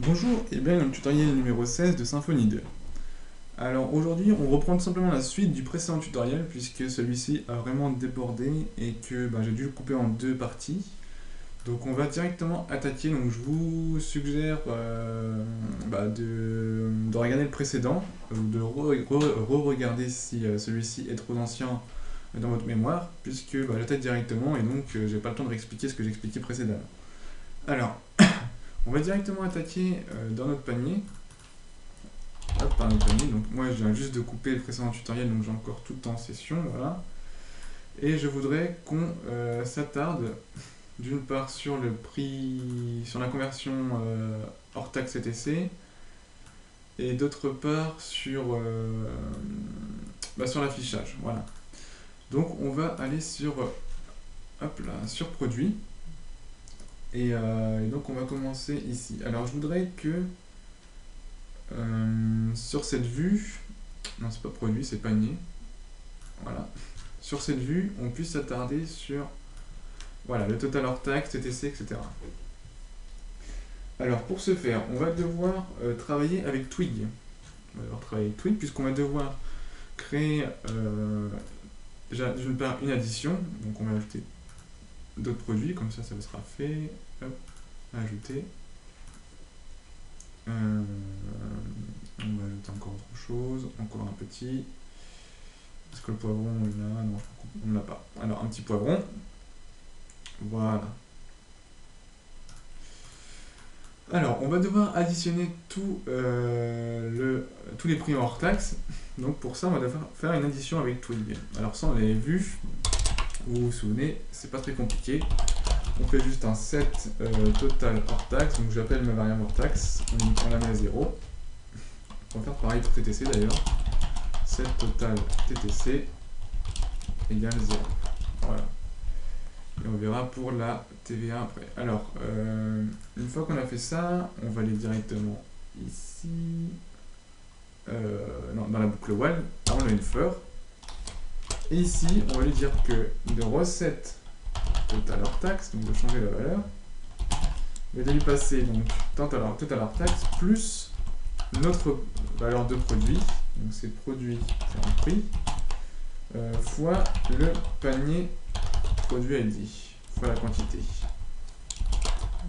Bonjour et bienvenue dans le tutoriel numéro 16 de Symfony 2. Alors aujourd'hui on reprend tout simplement la suite du précédent tutoriel puisque celui-ci a vraiment débordé et que j'ai dû le couper en deux parties. Donc on va directement attaquer, donc je vous suggère de regarder le précédent, de re-regarder si celui-ci est trop ancien dans votre mémoire puisque j'attaque directement et donc j'ai pas le temps de réexpliquer ce que j'expliquais précédemment. Alors, on va directement attaquer dans notre panier. Hop, par notre panier. Donc moi je viens juste de couper le précédent tutoriel, donc j'ai encore tout en session, voilà. Et je voudrais qu'on s'attarde d'une part sur le prix, sur la conversion hors taxe CTC, et d'autre part sur l'affichage, voilà. Donc on va aller sur, hop là, sur produit. Et donc on va commencer ici. Alors je voudrais que sur cette vue, non c'est pas produit, c'est panier, voilà. Sur cette vue, on puisse s'attarder sur voilà, le total hors taxe, TTC, etc. Alors pour ce faire, on va devoir travailler avec Twig. On va devoir travailler avec Twig puisqu'on va devoir créer déjà d'une part une addition, donc on va ajouter d'autres produits, comme ça sera fait. Hop, ajouter. On va ajouter encore autre chose, encore un petit. Est-ce que le poivron on l'a? Non, on ne l'a pas. Alors un petit poivron. Voilà. Alors on va devoir additionner tous les prix hors taxe. Donc pour ça on va devoir faire une addition avec Twig. Alors ça on l'avait vu, vous vous souvenez, c'est pas très compliqué. On fait juste un set total hors taxe, donc j'appelle ma variable hors taxe, on la met à 0. On va faire pareil pour TTC d'ailleurs. Set total TTC égale 0. Voilà. Et on verra pour la TVA après. Alors, une fois qu'on a fait ça, on va aller directement ici. Non, dans la boucle while, on a une for. Et ici, on va lui dire que de recette total hors taxe, donc de changer la valeur, et de lui passer donc total hors taxe plus notre valeur de produit, donc c'est produit en prix, fois le panier produit ID, fois la quantité.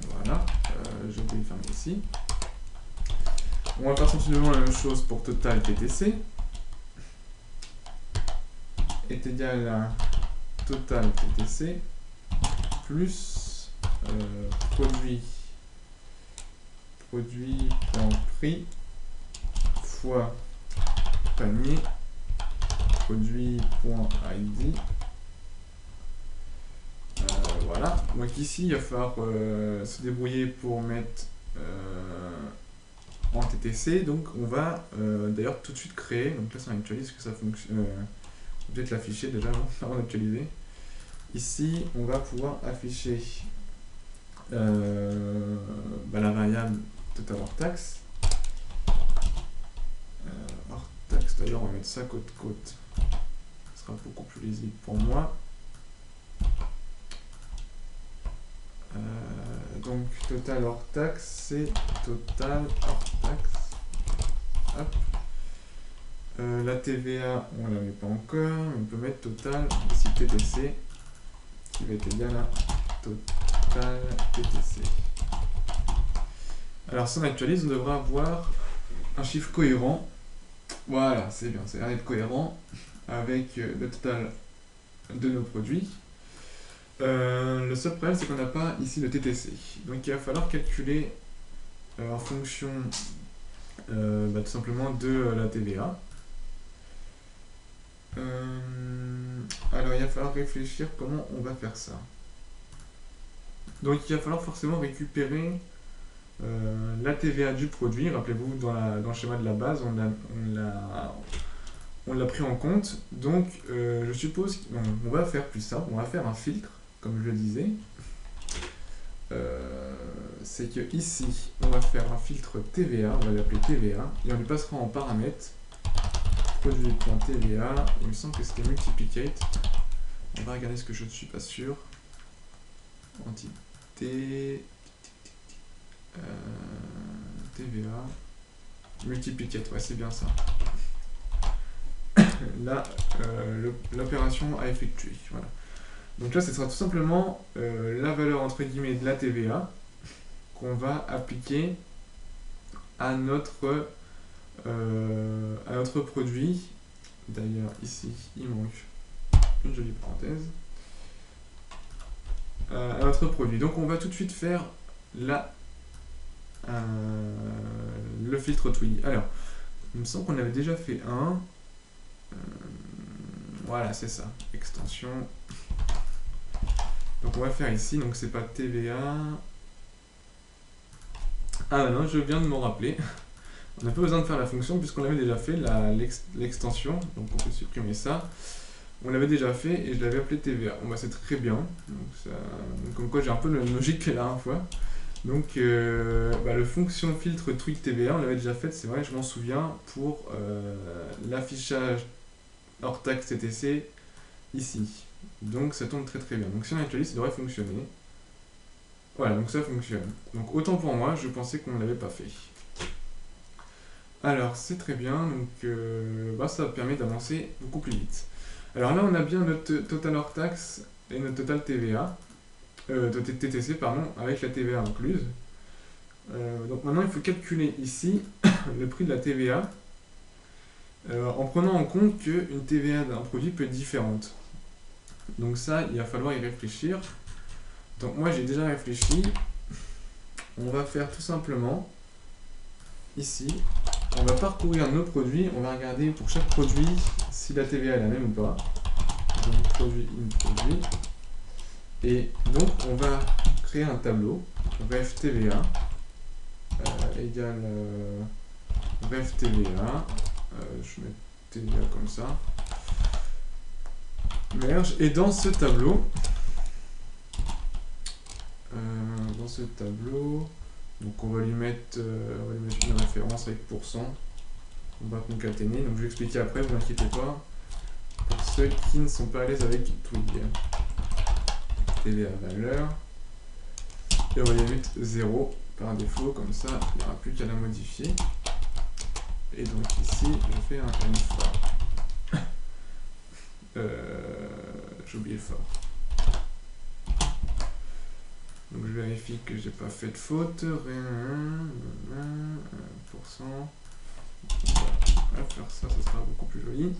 Voilà, je vais le fermer ici. On va faire sensiblement la même chose pour total TTC, est égal à total TTC plus produit.prix fois panier produit.id. Voilà, donc ici il va falloir se débrouiller pour mettre en TTC, donc on va d'ailleurs tout de suite créer, donc là ça actualise que ça fonctionne, on va peut-être l'afficher déjà avant d'actualiser. Ici on va pouvoir afficher la variable total hors taxe. Hors taxe d'ailleurs on va mettre ça côte côte, ce sera beaucoup plus lisible pour moi. Donc total hors taxe, c'est total hors taxe. Hop. La TVA, on ne la met pas encore, mais on peut mettre total ici TTC qui va être égal à total TTC. Alors si on actualise, on devra avoir un chiffre cohérent. Voilà, c'est bien, ça a l'air d'être cohérent avec le total de nos produits. Le seul problème c'est qu'on n'a pas ici le TTC, donc il va falloir calculer en fonction tout simplement de la TVA. Alors il va falloir réfléchir comment on va faire ça. Donc il va falloir forcément récupérer la TVA du produit. Rappelez-vous, dans le schéma de la base on l'a pris en compte, donc je suppose qu'on va faire plus simple, on va faire un filtre comme je le disais. C'est que ici on va faire un filtre TVA, on va l'appeler TVA, et on lui passera en paramètre produit.tva, il me semble que c'était multiplicate. On va regarder ce que je ne suis pas sûr. Entité TVA, multiplicateur, ouais, c'est bien ça. Là, l'opération à effectuer. Voilà. Donc là, ce sera tout simplement la valeur entre guillemets de la TVA qu'on va appliquer à notre produit. D'ailleurs, ici, il manque une jolie parenthèse. À notre produit. Donc on va tout de suite faire le filtre Twig. Alors, il me semble qu'on avait déjà fait un. Voilà, c'est ça. Extension. Donc on va faire ici. Donc c'est pas TVA. Ah non, je viens de m'en rappeler. On n'a pas besoin de faire la fonction puisqu'on avait déjà fait l'extension. Donc on peut supprimer ça. On l'avait déjà fait et je l'avais appelé TVA. Bon, bah, c'est très bien. Donc, comme quoi j'ai un peu la même logique que la dernière fois. Donc le fonction filtre Twig TVA, on l'avait déjà fait, c'est vrai, je m'en souviens, pour l'affichage hors taxe TTC ici. Donc ça tourne très très bien. Donc si on actualise, ça devrait fonctionner. Voilà, donc ça fonctionne. Donc autant pour moi, je pensais qu'on ne l'avait pas fait. Alors c'est très bien, donc ça permet d'avancer beaucoup plus vite. Alors là on a bien notre total hors taxe et notre total TVA, TTC pardon, avec la TVA incluse. Donc maintenant il faut calculer ici le prix de la TVA en prenant en compte qu'une TVA d'un produit peut être différente. Donc ça, il va falloir y réfléchir. Donc moi j'ai déjà réfléchi. On va faire tout simplement ici, on va parcourir nos produits, on va regarder pour chaque produit si la TVA est la même ou pas. Donc produit, produit. Et donc on va créer un tableau, ref TVA, égale ref TVA, je mets TVA comme ça, merge, et dans ce tableau, donc on va lui mettre une référence avec pourcent, on va concaténer, donc je vais expliquer après, vous inquiétez pas, pour ceux qui ne sont pas à l'aise avec Twig. TVA valeur, et on va lui mettre 0 par défaut, comme ça il n'y aura plus qu'à la modifier. Et donc ici je fais un n for. J'ai oublié le for. Donc je vérifie que j'ai pas fait de faute. Pourcent. On va faire ça, ça sera beaucoup plus joli.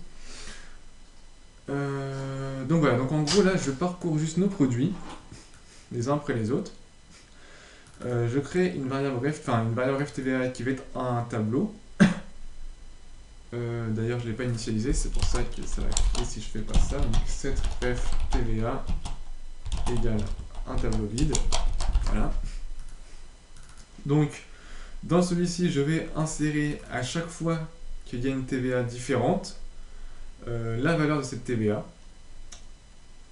Donc voilà, donc en gros là je parcours juste nos produits, les uns après les autres. Je crée une variable ref TVA qui va être un tableau. D'ailleurs je ne l'ai pas initialisé, c'est pour ça que ça va cliquer si je fais pas ça. Donc set ref TVA égale un tableau vide. Voilà. Donc dans celui-ci je vais insérer à chaque fois qu'il y a une TVA différente la valeur de cette TVA.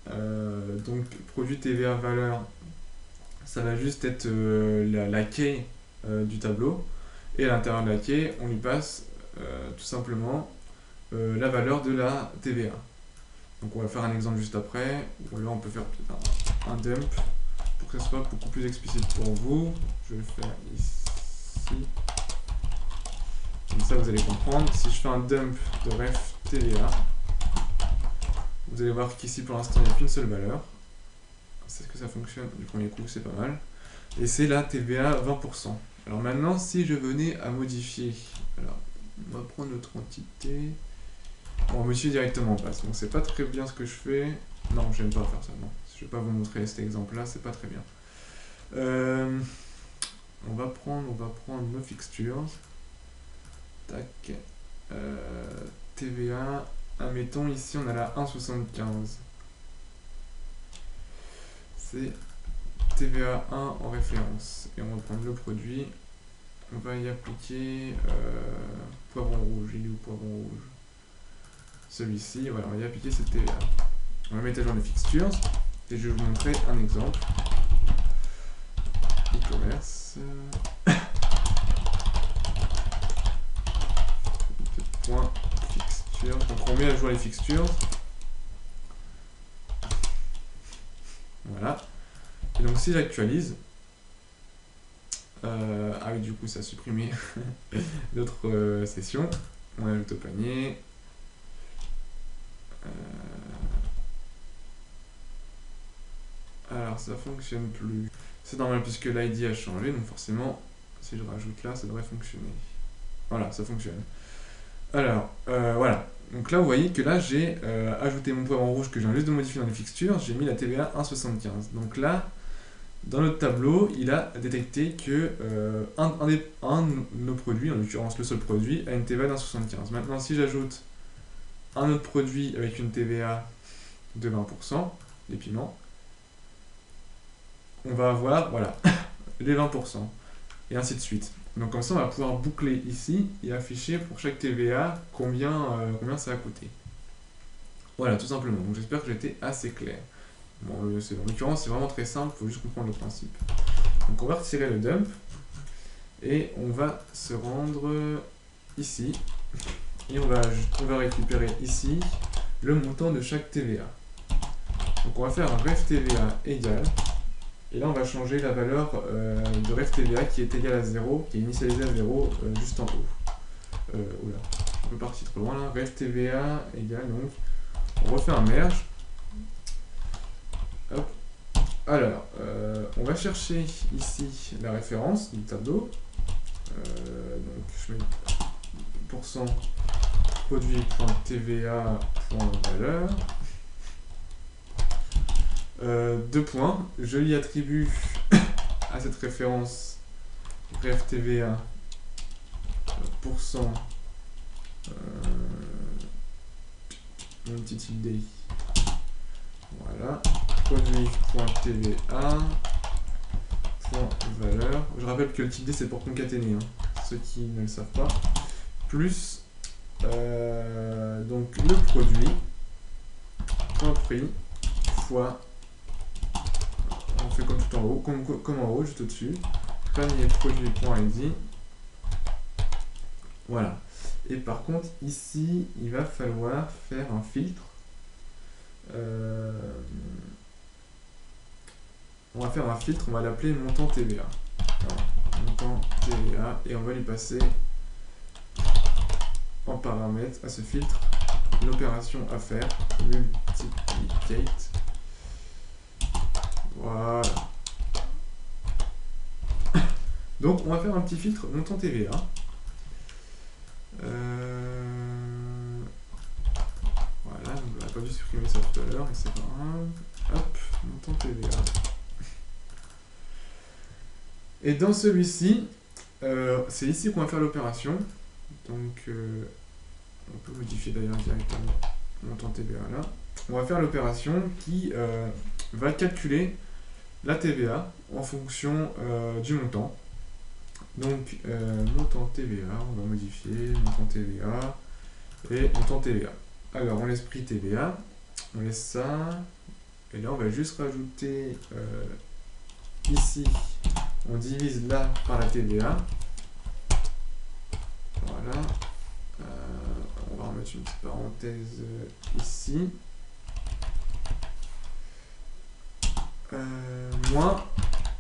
Donc produit TVA valeur, ça va juste être la key du tableau, et à l'intérieur de la key on lui passe tout simplement la valeur de la TVA. Donc on va faire un exemple juste après, ou alors on peut faire peut-être un dump pour que ça soit beaucoup plus explicite pour vous. Je vais le faire ici. Comme ça vous allez comprendre. Si je fais un dump de ref TVA, vous allez voir qu'ici pour l'instant il n'y a qu'une seule valeur. C'est que ça fonctionne du premier coup, c'est pas mal. Et c'est la TVA 20%. Alors maintenant, si je venais à modifier, alors on va prendre notre entité, on va modifier directement en base. Donc c'est pas très bien ce que je fais. Non, j'aime pas faire ça. Non, je vais pas vous montrer cet exemple-là, c'est pas très bien. On va prendre nos fixtures. Tac. TVA. Admettons ici on a la 1,75. C'est TVA 1 en référence. Et on va prendre le produit. On va y appliquer poivron rouge. Il est où poivron rouge? Celui-ci, voilà, on va y appliquer cette TVA. On va mettre à jour les fixtures. Et je vais vous montrer un exemple. E-commerce. Point fixture. Donc on met à jour les fixtures. Voilà. Et donc si j'actualise, Ah oui, du coup, ça a supprimé l'autre session. On ajoute au panier. Alors, ça fonctionne plus. C'est normal puisque l'ID a changé, donc forcément, si je rajoute là, ça devrait fonctionner. Voilà, ça fonctionne. Alors, voilà. Donc là, vous voyez que là, j'ai ajouté mon poivre en rouge que je viens juste de modifier dans les fixtures. J'ai mis la TVA 1,75. Donc là, dans notre tableau, il a détecté que un de nos produits, en l'occurrence le seul produit, a une TVA d'1,75. Maintenant, si j'ajoute un autre produit avec une TVA de 20%, les piments, on va avoir, voilà, les 20%, et ainsi de suite. Donc comme ça, on va pouvoir boucler ici et afficher pour chaque TVA combien ça a coûté. Voilà, tout simplement. Donc j'espère que j'ai été assez clair. Bon, en l'occurrence, c'est vraiment très simple, il faut juste comprendre le principe. Donc on va retirer le dump, et on va se rendre ici, et on va récupérer ici le montant de chaque TVA. Donc on va faire un ref TVA égal, et là on va changer la valeur de ref TVA qui est égale à 0, qui est initialisée à 0 juste en haut. Oula, je peux partir trop loin là. Ref TVA égale, donc on refait un merge. Hop. Alors, on va chercher ici la référence du tableau. Donc je mets %produit.tva.valeur. Deux points. Je lui attribue à cette référence ref TVA %, mon petit tilde. Voilà. Produit.tva.valeur. Je rappelle que le tilde c'est pour concaténer, hein, ceux qui ne le savent pas. Plus donc le produit point prix fois, on fait comme tout en haut, comme en haut, juste au-dessus, panier produit.id. Voilà. Et par contre, ici, il va falloir faire un filtre. On va faire un filtre, on va l'appeler montant TVA. Alors, montant TVA, et on va lui passer en paramètre à ce filtre l'opération à faire, multiplicate. Voilà. Donc on va faire un petit filtre montant TVA. Voilà, donc on n'aurait pas dû supprimer ça tout à l'heure, mais c'est pas grave. Hop, montant TVA. Et dans celui-ci, c'est ici qu'on va faire l'opération. Donc on peut modifier d'ailleurs directement montant TVA là. On va faire l'opération qui va calculer la TVA en fonction du montant. Donc montant TVA, on va modifier montant TVA et montant TVA. Alors on laisse prix TVA, on laisse ça, et là on va juste rajouter ici, on divise là par la TVA. Voilà. On va remettre une petite parenthèse ici. Moins,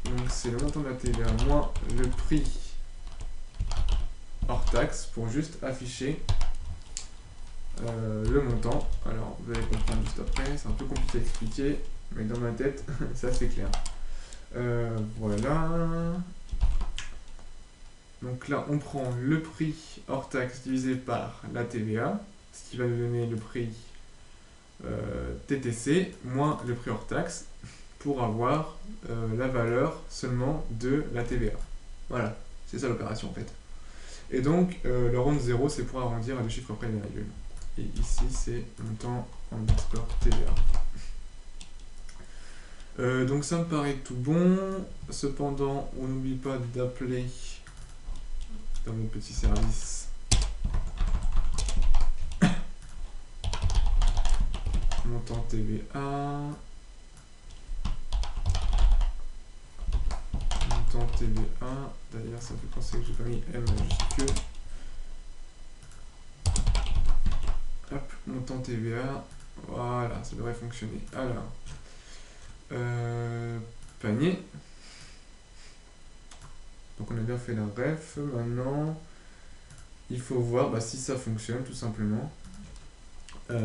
donc c'est le montant de la TVA, moins le prix hors taxe pour juste afficher le montant. Alors vous allez comprendre juste après, c'est un peu compliqué à expliquer, mais dans ma tête, c'est assez clair. Voilà. Donc là, on prend le prix hors taxe divisé par la TVA, ce qui va nous donner le prix TTC moins le prix hors taxe pour avoir la valeur seulement de la TVA. Voilà, c'est ça l'opération en fait. Et donc, le round 0, c'est pour arrondir à deux chiffres près des virgules. Et ici, c'est montant underscore TVA. Donc ça me paraît tout bon. Cependant, on n'oublie pas d'appeler dans notre petit service montant TVA, montant TVA, d'ailleurs ça me fait penser que j'ai pas mis M majuscule. Hop, montant TVA, voilà, ça devrait fonctionner. Alors, panier. Donc on a bien fait la ref. Maintenant, il faut voir si ça fonctionne tout simplement. Donc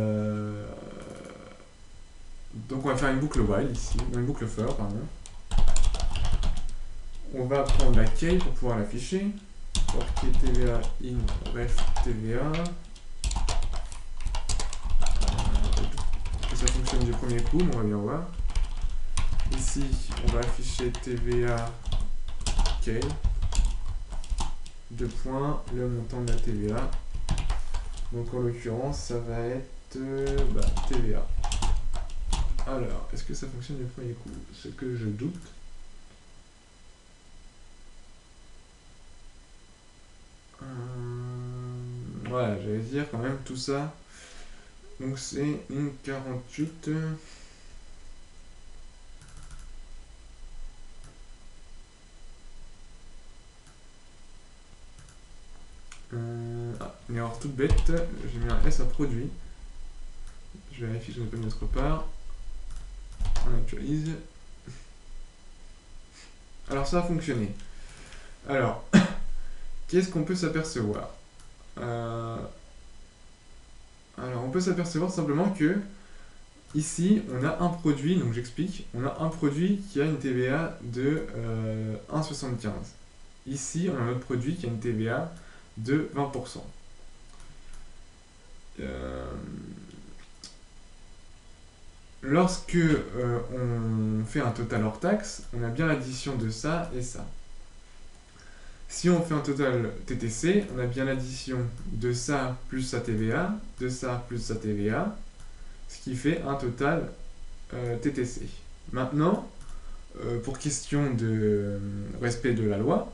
on va faire une boucle while ici, une boucle for, pardon. On va prendre la key pour pouvoir l'afficher. Portier TVA in ref TVA. Que ça fonctionne du premier coup, mais on va bien voir. Ici, on va afficher TVA key. Deux points, le montant de la TVA. Donc en l'occurrence, ça va être TVA. Alors, est-ce que ça fonctionne du premier coup? Ce que je doute. Voilà, j'allais dire quand même tout ça. Donc c'est une 48. Une erreur toute bête, j'ai mis un S à produit. Je vérifie que je n'ai pas mis autre part. On actualise. Alors ça a fonctionné. Alors, qu'est-ce qu'on peut s'apercevoir? Alors on peut s'apercevoir simplement que ici on a un produit, donc j'explique, on a un produit qui a une TVA de 1,75. Ici on a un autre produit qui a une TVA de 20%. Lorsque on fait un total hors taxe, on a bien l'addition de ça et ça. Si on fait un total TTC, on a bien l'addition de ça plus sa TVA, de ça plus sa TVA, ce qui fait un total TTC. Maintenant, pour question de respect de la loi,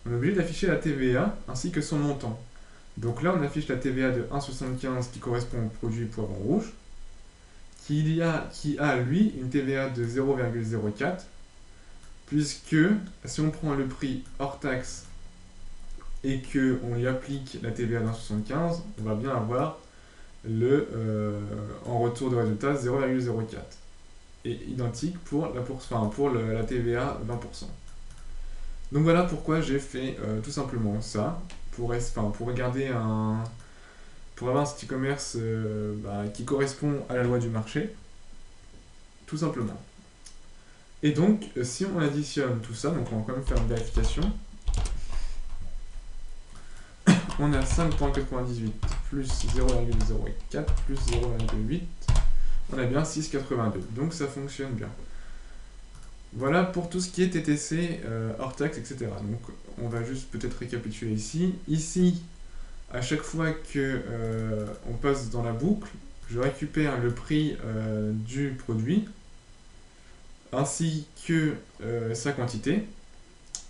on est obligé d'afficher la TVA ainsi que son montant. Donc là, on affiche la TVA de 1,75 qui correspond au produit poivron rouge, qui a lui une TVA de 0,04, puisque si on prend le prix hors taxe et qu'on lui applique la TVA d'1,75, on va bien avoir en retour de résultat 0,04. Et identique pour la TVA 20%. Donc voilà pourquoi j'ai fait tout simplement ça, pour avoir un site e-commerce qui correspond à la loi du marché, tout simplement. Et donc, si on additionne tout ça, donc on va quand même faire une vérification, on a 5,98 plus 0,04 plus 0,8, on a bien 6,82, donc ça fonctionne bien. Voilà pour tout ce qui est TTC, hors taxe, etc. Donc on va juste peut-être récapituler ici. Ici, à chaque fois que on passe dans la boucle, je récupère le prix du produit, ainsi que sa quantité,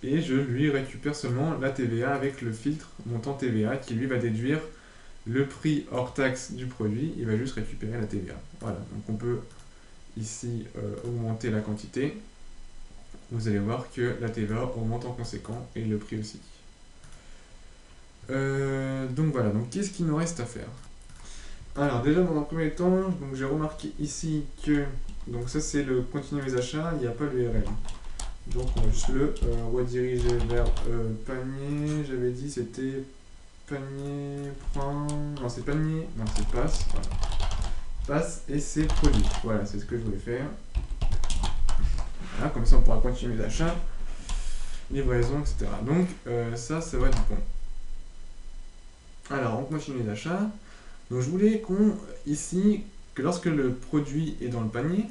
et je lui récupère seulement la TVA avec le filtre montant TVA qui lui va déduire le prix hors taxe du produit, il va juste récupérer la TVA. Voilà, donc on peut ici augmenter la quantité. Vous allez voir que la TVA augmente en conséquent et le prix aussi. Donc voilà, donc qu'est-ce qu'il nous reste à faire? Alors déjà dans un premier temps, j'ai remarqué ici que, donc ça c'est le continuer les achats, il n'y a pas l'URL. Donc on va juste le rediriger vers panier, j'avais dit c'était panier, non c'est panier, non c'est passe, voilà. Passe et c'est produit, voilà c'est ce que je voulais faire. Voilà, comme ça on pourra continuer les achats, livraison, etc. Donc ça va être bon. Alors on continue les achats. Donc je voulais que lorsque le produit est dans le panier,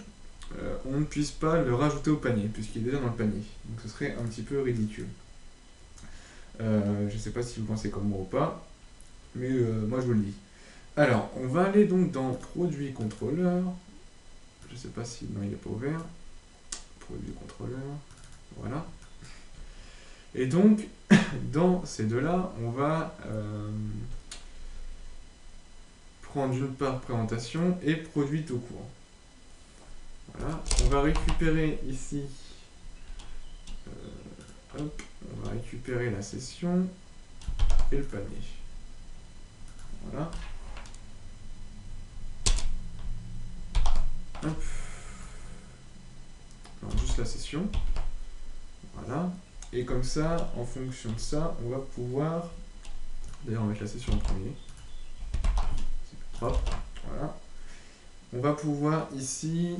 on ne puisse pas le rajouter au panier, puisqu'il est déjà dans le panier. Donc ce serait un petit peu ridicule. Je ne sais pas si vous pensez comme moi ou pas, mais moi je vous le dis. Alors, on va aller donc dans produit contrôleur. Je ne sais pas si... Non, il n'est pas ouvert. Produit contrôleur. Voilà. Et donc, dans ces deux-là, on va prendre d'une part présentation et produit tout court. Voilà. On va récupérer ici... hop, on va récupérer la session et le panier. Voilà. Hop. Non, juste la session. Voilà. Et comme ça, en fonction de ça, on va pouvoir... D'ailleurs, on va mettre la session en premier. C'est plus propre. Voilà. On va pouvoir ici...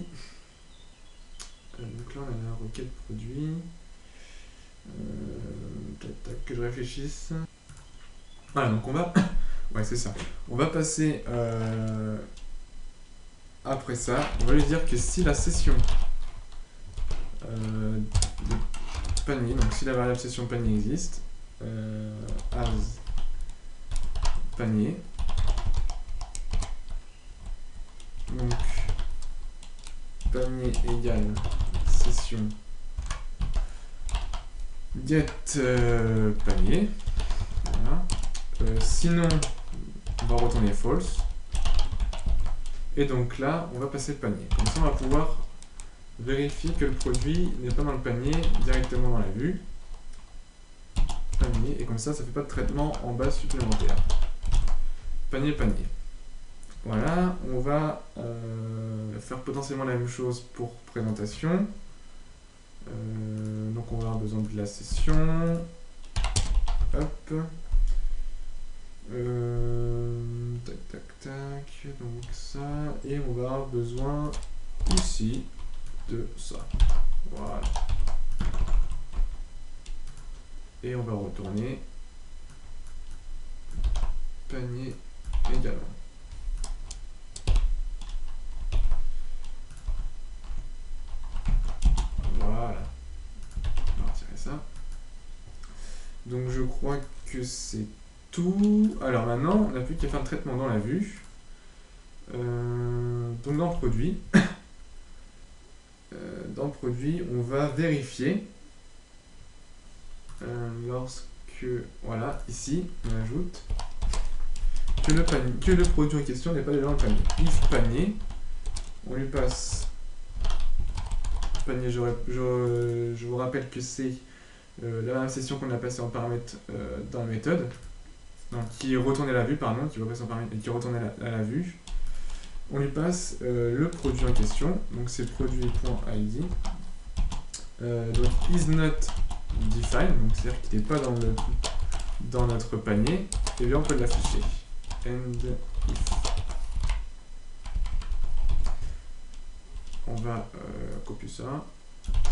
donc là, on a la requête produit. Tac, que je réfléchisse. Voilà, donc on va... ouais, c'est ça. On va passer... après ça, on va lui dire que si la session de panier, donc si la variable session panier existe, as panier, donc panier égale session get panier, voilà. Sinon on va retourner false, et donc là on va passer le panier. Comme ça on va pouvoir vérifier que le produit n'est pas dans le panier directement dans la vue panier, et comme ça ça fait pas de traitement en base supplémentaire. Panier. Voilà, on va faire potentiellement la même chose pour présentation. Donc on va avoir besoin de la session. Hop. Tac, donc ça. Et on va avoir besoin ici de ça. Voilà. Et on va retourner panier également. Voilà. On va retirer ça. Donc je crois que c'est tout. Alors maintenant, on n'a plus qu'à faire le traitement dans la vue. Donc dans le produit, on va vérifier lorsque, voilà, ici, on ajoute que le produit en question n'est pas déjà dans le panier. If panier, on lui passe panier, je vous rappelle que c'est la même session qu'on a passée en paramètre dans la méthode, donc qui retournait la vue, pardon, qui repasse en paramètre et qui retournait la vue. On lui passe le produit en question, donc c'est produit.id, donc is not defined, donc c'est-à-dire qu'il n'est pas dans notre panier, et bien on peut l'afficher. And if. On va copier ça,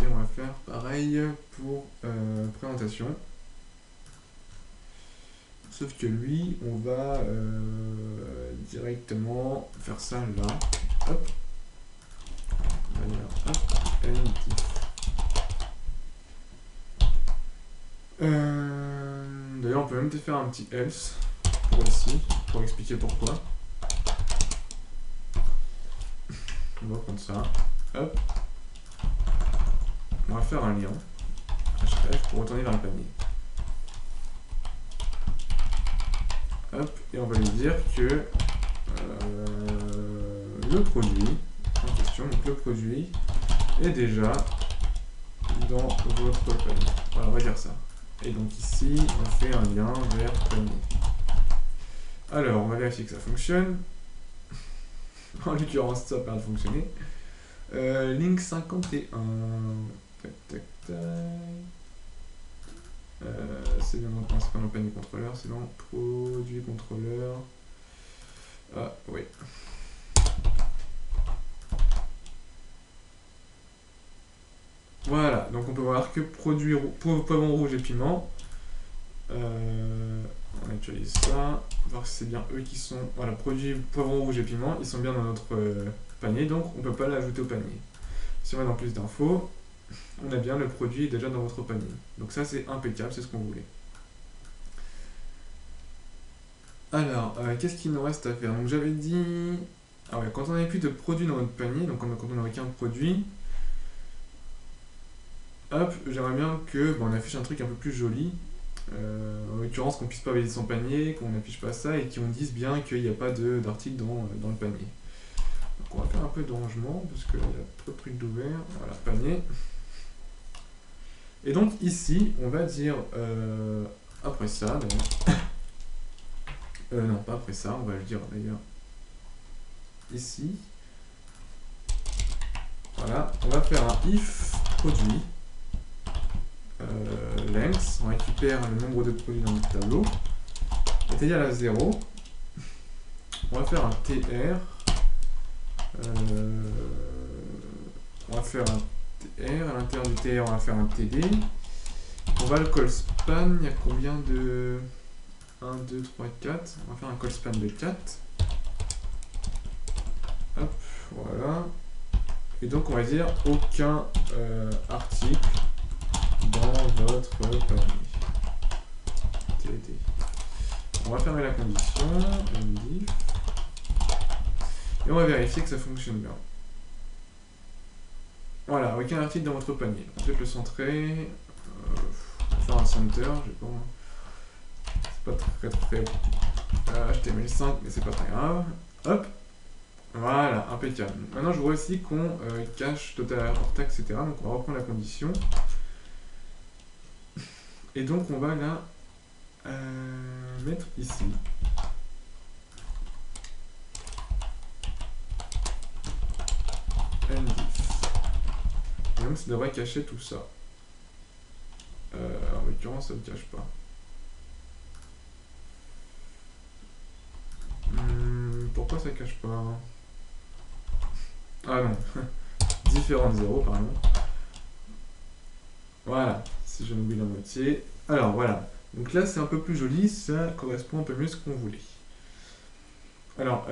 et on va faire pareil pour présentation. Sauf que lui, on va directement faire ça là. Hop. On va dire hop. D'ailleurs, on peut même faire un petit else pour ici, pour expliquer pourquoi. On va prendre ça. Hop. On va faire un lien. href pour retourner vers le panier. Hop, et on va lui dire que le produit en question, donc le produit, est déjà dans votre panier. Voilà, on va dire ça. Et donc ici, on fait un lien vers panier. Alors, on va vérifier que ça fonctionne. En l'occurrence, ça n'a pas de fonctionner. Link 51. Tac. C'est bien dans c'est pas dans le panier contrôleur, c'est dans produit contrôleur. Ah oui. Voilà, donc on peut voir que produit poivron rouge et piment. On actualise ça, voir si c'est bien eux qui sont. Voilà, produit poivron rouge et piment, ils sont bien dans notre panier, donc on ne peut pas l'ajouter au panier. Si on va dans plus d'infos, on a bien le produit déjà dans votre panier. Donc ça c'est impeccable, c'est ce qu'on voulait. Alors, qu'est-ce qu'il nous reste à faire? Donc j'avais dit... Ah ouais, quand on n'avait plus de produits dans notre panier, donc quand on n'avait qu'un produit, hop, j'aimerais bien que on affiche un truc un peu plus joli. En l'occurrence qu'on puisse pas valider son panier, qu'on n'affiche pas ça et qu'on dise bien qu'il n'y a pas d'article dans le panier. Donc on va faire un peu de rangement parce qu'il y a trop de trucs d'ouvert. Voilà, panier. Et donc ici, on va dire après ça, d'ailleurs. Non, pas après ça, on va le dire d'ailleurs ici. Voilà, on va faire un if produit length, on récupère le nombre de produits dans notre tableau, est égal à 0. On va faire un TR. On va faire un TR. À l'intérieur du TR, on va faire un TD. On va le call span. Il y a combien de 1, 2, 3, 4. On va faire un call span de 4. Hop, voilà. Et donc, on va dire aucun article dans votre panier. TD. On va fermer la condition. Div. Et on va vérifier que ça fonctionne bien. Voilà, aucun article dans votre panier. On va peut-être le centrer. On va faire un center. C'est pas très HTML5, mais c'est pas très grave. Hop. Voilà, impeccable. Maintenant, je vois aussi qu'on cache total tax, etc. Donc, on va reprendre la condition. Et donc, on va la mettre ici. Ndiff. Et donc, ça devrait cacher tout ça. En l'occurrence, ça ne cache pas. Pourquoi ça cache pas? Ah non. Différents zéros, pardon. Voilà, si j'en oublie la moitié. Alors, voilà. Donc là, c'est un peu plus joli, ça correspond un peu mieux à ce qu'on voulait. Alors,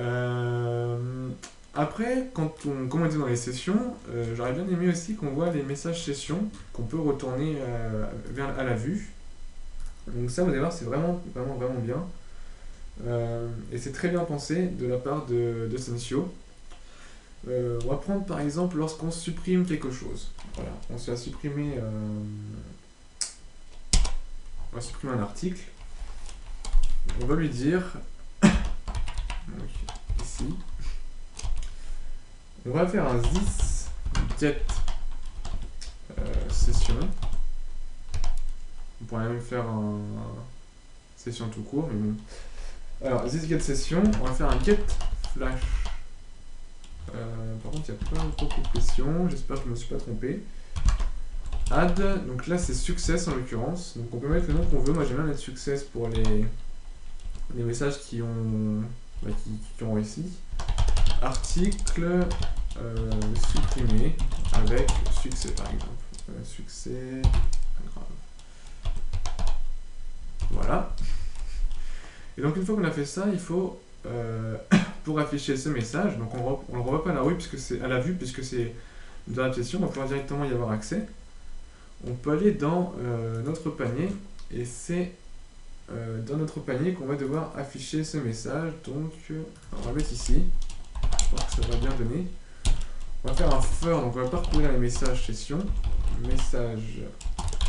après, comme on était dans les sessions, j'aurais bien aimé aussi qu'on voit les messages sessions qu'on peut retourner à la vue. Donc ça, vous allez voir, c'est vraiment bien. Et c'est très bien pensé de la part de Sensio. On va prendre par exemple lorsqu'on supprime quelque chose. Voilà, on va supprimer un article. On va lui dire, donc, ici, on va faire un this get session. On pourrait même faire un session tout court, mais bon. Alors, this get session, on va faire un get flash. Par contre, il n'y a pas beaucoup de questions. J'espère que je ne me suis pas trompé. Add, donc là c'est success en l'occurrence. Donc on peut mettre le nom qu'on veut. Moi j'aime bien mettre success pour les messages qui ont réussi. Article supprimé avec succès par exemple. Succès grave. Voilà. Et donc une fois qu'on a fait ça, il faut pour afficher ce message, donc on ne le revoit pas à la vue puisque c'est dans la session, on va pouvoir directement y avoir accès. On peut aller dans notre panier et c'est dans notre panier qu'on va devoir afficher ce message. Donc on va mettre ici, je pense que ça va bien donner. On va faire un for, donc on va parcourir les messages session, message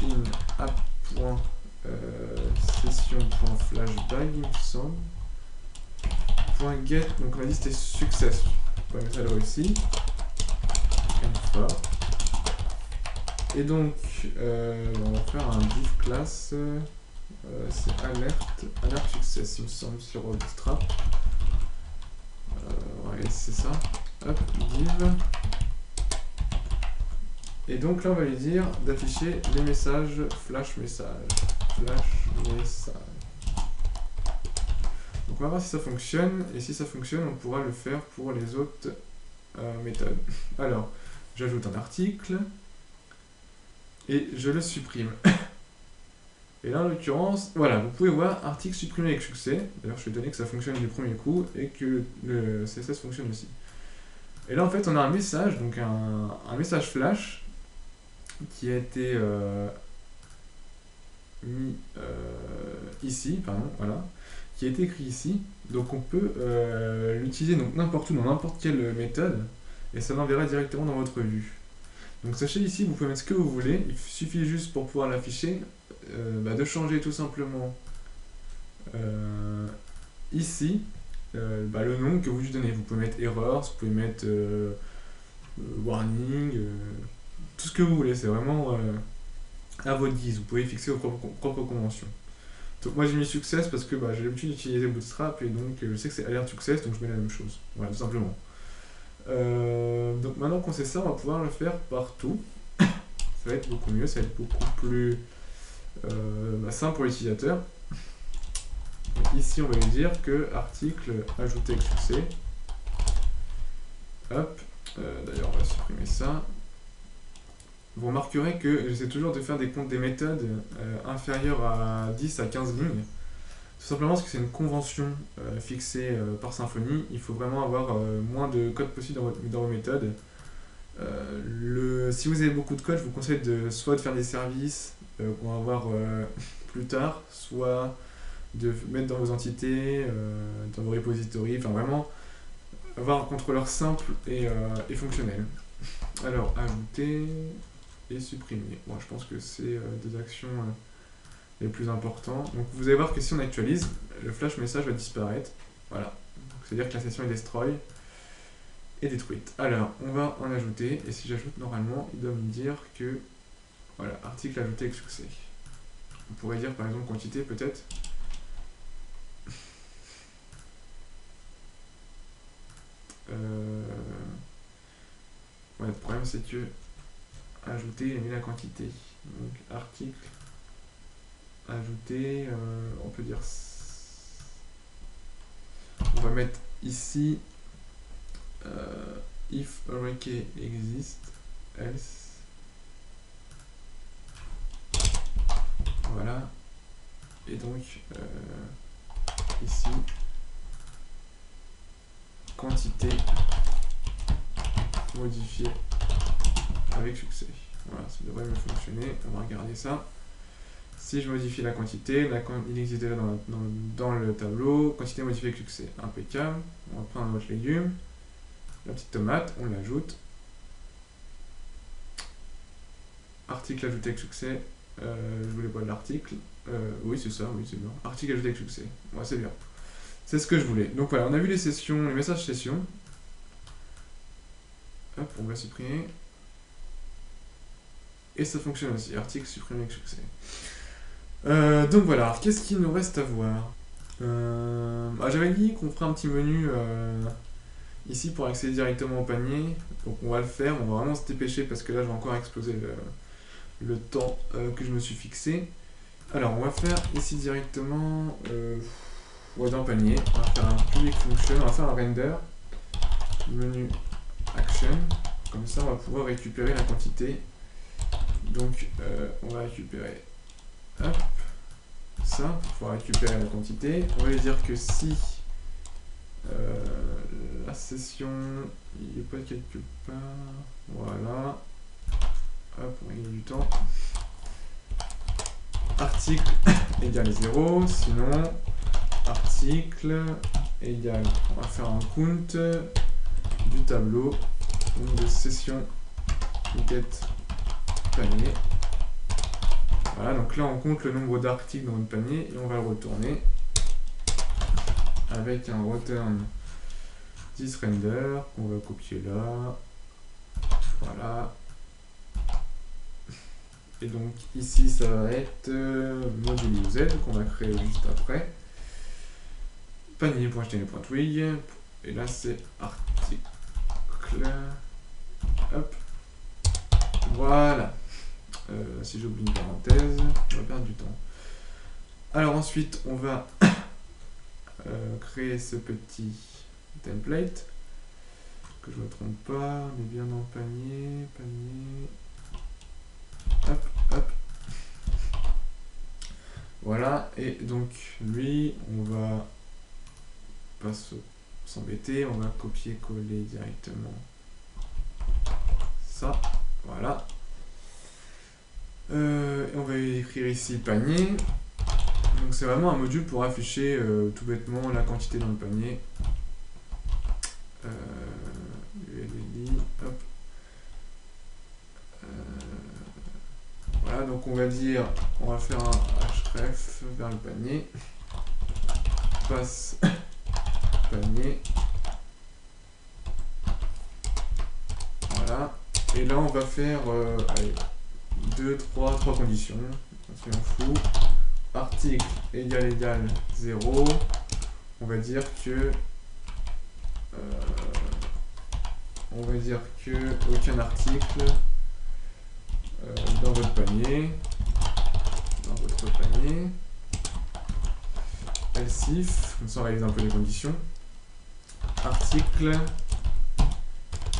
in app.session.flashbag il me semble. .get, donc on a dit c'était success, on va mettre ça là aussi. Et donc on va faire un div class, c'est alerte success il me semble sur Bootstrap. Ouais c'est ça. Hop, div. Et donc là on va lui dire d'afficher les messages flash message. Donc on va voir si ça fonctionne, et si ça fonctionne, on pourra le faire pour les autres méthodes. Alors, j'ajoute un article, et je le supprime. Et là, en l'occurrence, voilà, vous pouvez voir article supprimé avec succès. D'ailleurs, je suis étonné que ça fonctionne du premier coup, et que le CSS fonctionne aussi. Et là, en fait, on a un message, donc un message flash, qui a été mis ici, pardon, voilà, qui a été écrit ici. Donc on peut l'utiliser n'importe où, dans n'importe quelle méthode, et ça l'enverra directement dans votre vue. Donc sachez ici, vous pouvez mettre ce que vous voulez, il suffit juste pour pouvoir l'afficher, de changer tout simplement ici le nom que vous lui donnez. Vous pouvez mettre errors, vous pouvez mettre warning, tout ce que vous voulez, c'est vraiment à votre guise, vous pouvez fixer vos propres conventions. Donc moi j'ai mis success parce que j'ai l'habitude d'utiliser Bootstrap et donc je sais que c'est alert success, donc je mets la même chose, voilà tout simplement. Donc maintenant qu'on sait ça, on va pouvoir le faire partout. Ça va être beaucoup mieux, ça va être beaucoup plus simple pour l'utilisateur. Ici, on va lui dire que article ajouté avec succès. Hop, d'ailleurs, on va supprimer ça. Vous remarquerez que j'essaie toujours de faire des méthodes inférieures à 10 à 15 lignes. Tout simplement parce que c'est une convention fixée par Symfony. Il faut vraiment avoir moins de code possible dans vos méthodes. Si vous avez beaucoup de code, je vous conseille soit de faire des services qu'on va voir plus tard, soit de mettre dans vos entités, dans vos repositories, enfin vraiment avoir un contrôleur simple et fonctionnel. Alors, ajouter et supprimer. Bon, je pense que c'est des actions les plus importantes. Donc vous allez voir que si on actualise, le flash message va disparaître. Voilà. C'est-à-dire que la session est destroy et détruite. Alors, on va en ajouter, et si j'ajoute normalement, il doit me dire que voilà, article ajouté avec succès. On pourrait dire par exemple quantité peut-être. Ouais, le problème c'est que ajouter, il a mis la quantité. Donc article ajouter, on peut dire. On va mettre ici if array exist, else. Voilà. Et donc ici quantité modifiée avec succès. Voilà, ça devrait me fonctionner. On va regarder ça. Si je modifie la quantité, il existe déjà dans le tableau. Quantité modifiée avec succès. Impeccable. On va prendre notre légume. La petite tomate, on l'ajoute. Article ajouté avec succès. Je voulais pas de l'article. Oui, c'est ça, oui, c'est bien. Article ajouté avec succès. Ouais, c'est bien. C'est ce que je voulais. Donc voilà, on a vu les sessions, les messages sessions. Hop, on va supprimer. Et ça fonctionne aussi. Article supprimé avec succès. Donc voilà, qu'est-ce qu'il nous reste à voir? J'avais dit qu'on ferait un petit menu ici pour accéder directement au panier. Donc on va le faire, on va vraiment se dépêcher parce que là je vais encore exploser le temps que je me suis fixé. Alors on va faire ici directement dans le panier. On va faire un public function, on va faire un render. Menu action. Comme ça on va pouvoir récupérer la quantité. Donc on va récupérer hop, ça pour pouvoir récupérer la quantité. On va lui dire que si la session il n'est pas quelque part, voilà, hop, on va gagner du temps. Article égale 0, sinon article égale, on va faire un count du tableau de session get panier. Voilà, donc là on compte le nombre d'articles dans notre panier et on va le retourner avec un return thisRender qu'on va copier là. Voilà. Et donc ici ça va être module UZ qu'on va créer juste après. Panier.html.twig. Et là c'est article. Hop. Voilà. Si j'oublie une parenthèse, on va perdre du temps. Alors ensuite, on va créer ce petit template. Que je ne me trompe pas, on est bien dans panier, panier. Hop, hop. Voilà, et donc lui, on va pas s'embêter, on va copier-coller directement ça. Voilà. On va écrire ici panier. Donc c'est vraiment un module pour afficher tout bêtement la quantité dans le panier. Hop. Voilà, donc on va dire, on va faire un href vers le panier. Passe panier. Voilà. Et là on va faire allez, 3 conditions, si on fout, article égale 0, on va dire que aucun article dans votre panier, dans votre panier. Else if, comme ça on réalise un peu les conditions. Article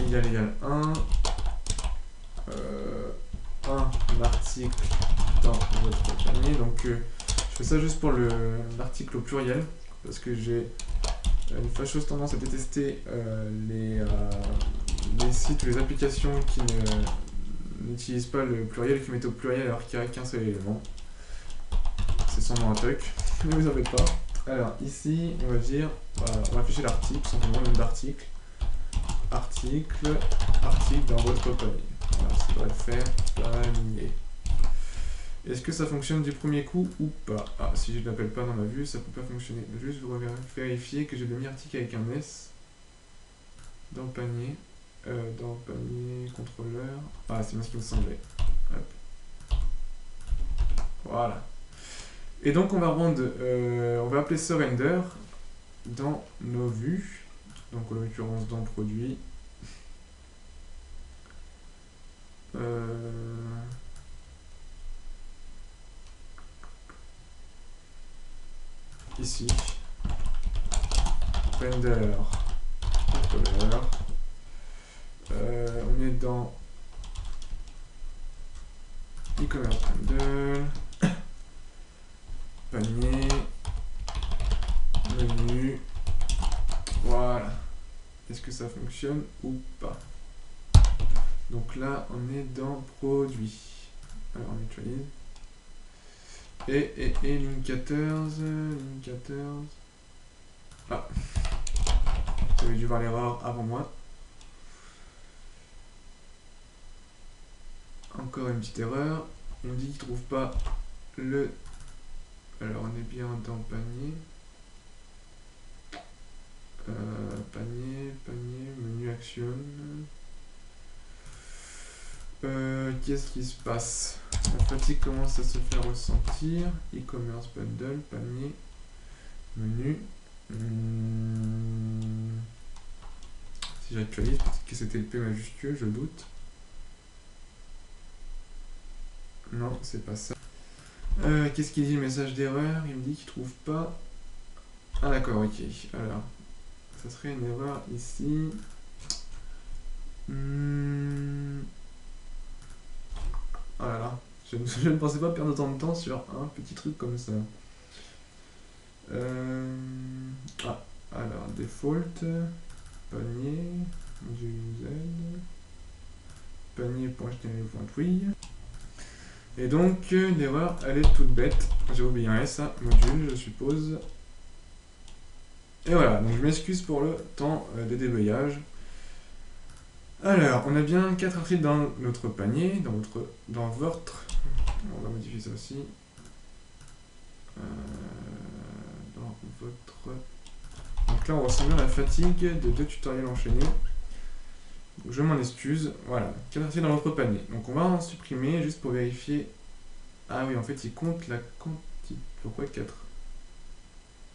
égale 1. Un article dans votre panier. Donc je fais ça juste pour l'article au pluriel, parce que j'ai une fâcheuse tendance à détester les sites ou les applications qui n'utilisent pas le pluriel, qui mettent au pluriel alors qu'il n'y a qu'un seul élément. C'est sans nom un tuck, ne vous en faites pas. Alors ici, on va dire, voilà, on va afficher l'article, simplement le nom d'article. Article dans votre panier. Voilà, ça devrait le faire. Panier. Est-ce que ça fonctionne du premier coup ou pas? Ah, si je ne l'appelle pas dans ma vue, ça peut pas fonctionner. Juste vous vérifier que j'ai bien mis article avec un S. Dans panier. Dans panier contrôleur. Ah, c'est bien ce qui me semblait. Hop. Voilà. Et donc on va on va appeler ce render dans nos vues. Donc en l'occurrence dans produit. Ici. Render. Controller. On est dans e-commerce bundle. Panier. Menu. Voilà. Est-ce que ça fonctionne ou pas? Donc là, on est dans produit. Alors on actualise. Et linkators. Ah. Vous avez dû voir l'erreur avant moi. Encore une petite erreur. Il me dit qu'il ne trouve pas le... Alors on est bien dans panier. Panier, menu action. Qu'est-ce qui se passe? La fatigue commence à se faire ressentir. E-commerce bundle, panier, menu. Si j'actualise, peut-être que c'était le P majuscule, je doute. Non, c'est pas ça. Qu'est-ce qu'il dit, le message d'erreur? Il me dit qu'il trouve pas. Ah d'accord, ok. Alors, ça serait une erreur ici. Oh là là, je ne pensais pas perdre autant de temps sur un petit truc comme ça. Ah, alors, default, panier, du Z, panier.html.twig. Et donc, l'erreur, elle est toute bête. J'ai oublié un S, module, je suppose. Et voilà, donc je m'excuse pour le temps de déblayage. Alors, on a bien 4 articles dans notre panier, dans votre... On va modifier ça aussi. Dans votre... Donc là, on ressent bien la fatigue de 2 tutoriels enchaînés. Je m'en excuse. Voilà, 4 articles dans votre panier. Donc on va en supprimer juste pour vérifier. Ah oui, en fait, il compte la quantité. Pourquoi 4?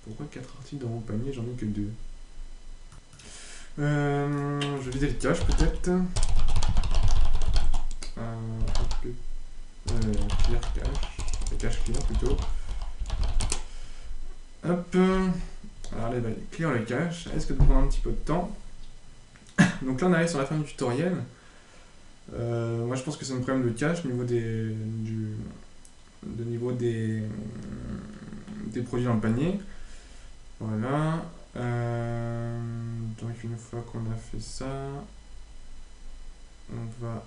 Pourquoi 4 articles dans mon panier? J'en ai que 2. Je vais vider le cache peut-être. Clear cache. Cache clear plutôt. Hop. Alors allez, clear le cache. Est-ce que ça prend un petit peu de temps? Donc là on arrive sur la fin du tutoriel. Moi je pense que c'est un problème de cache au niveau des produits dans le panier. Voilà. Donc une fois qu'on a fait ça, on va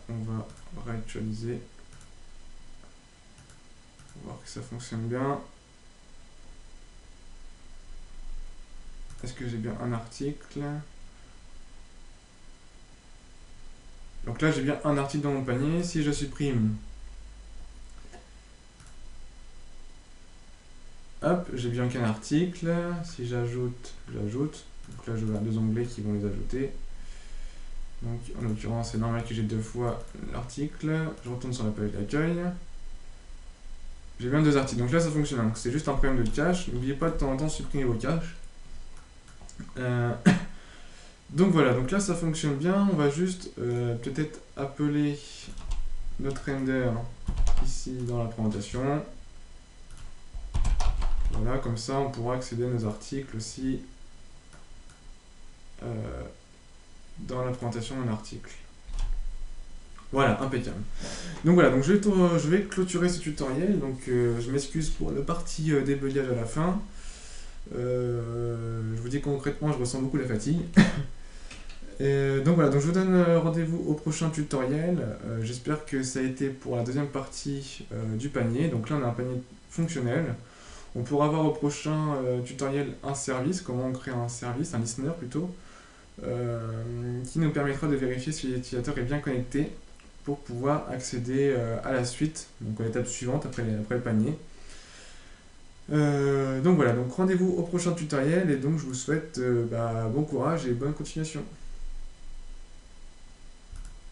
réactualiser. On va voir que ça fonctionne bien. Est-ce que j'ai bien un article? Donc là j'ai bien un article dans mon panier. Si je supprime, hop, j'ai bien qu'un article. Si j'ajoute, j'ajoute. Donc là j'aurai 2 onglets qui vont les ajouter. Donc en l'occurrence c'est normal que j'ai 2 fois l'article. Je retourne sur la page d'accueil. J'ai bien 2 articles. Donc là ça fonctionne. Donc c'est juste un problème de cache. N'oubliez pas de temps en temps supprimer vos caches. Donc voilà, donc là ça fonctionne bien. On va juste peut-être appeler notre render ici dans la présentation. Voilà, comme ça on pourra accéder à nos articles aussi dans la présentation d'un article. Voilà, impeccable. Donc voilà, donc je vais clôturer ce tutoriel. Donc je m'excuse pour la partie débugage à la fin. Je vous dis concrètement, je ressens beaucoup la fatigue. Donc voilà, donc je vous donne rendez-vous au prochain tutoriel. J'espère que ça a été pour la deuxième partie du panier. Donc là on a un panier fonctionnel. On pourra voir au prochain tutoriel un service, comment on crée un service, un listener plutôt, qui nous permettra de vérifier si l'utilisateur est bien connecté pour pouvoir accéder à la suite, donc à l'étape suivante après le panier. Donc voilà, donc rendez-vous au prochain tutoriel et donc je vous souhaite bon courage et bonne continuation.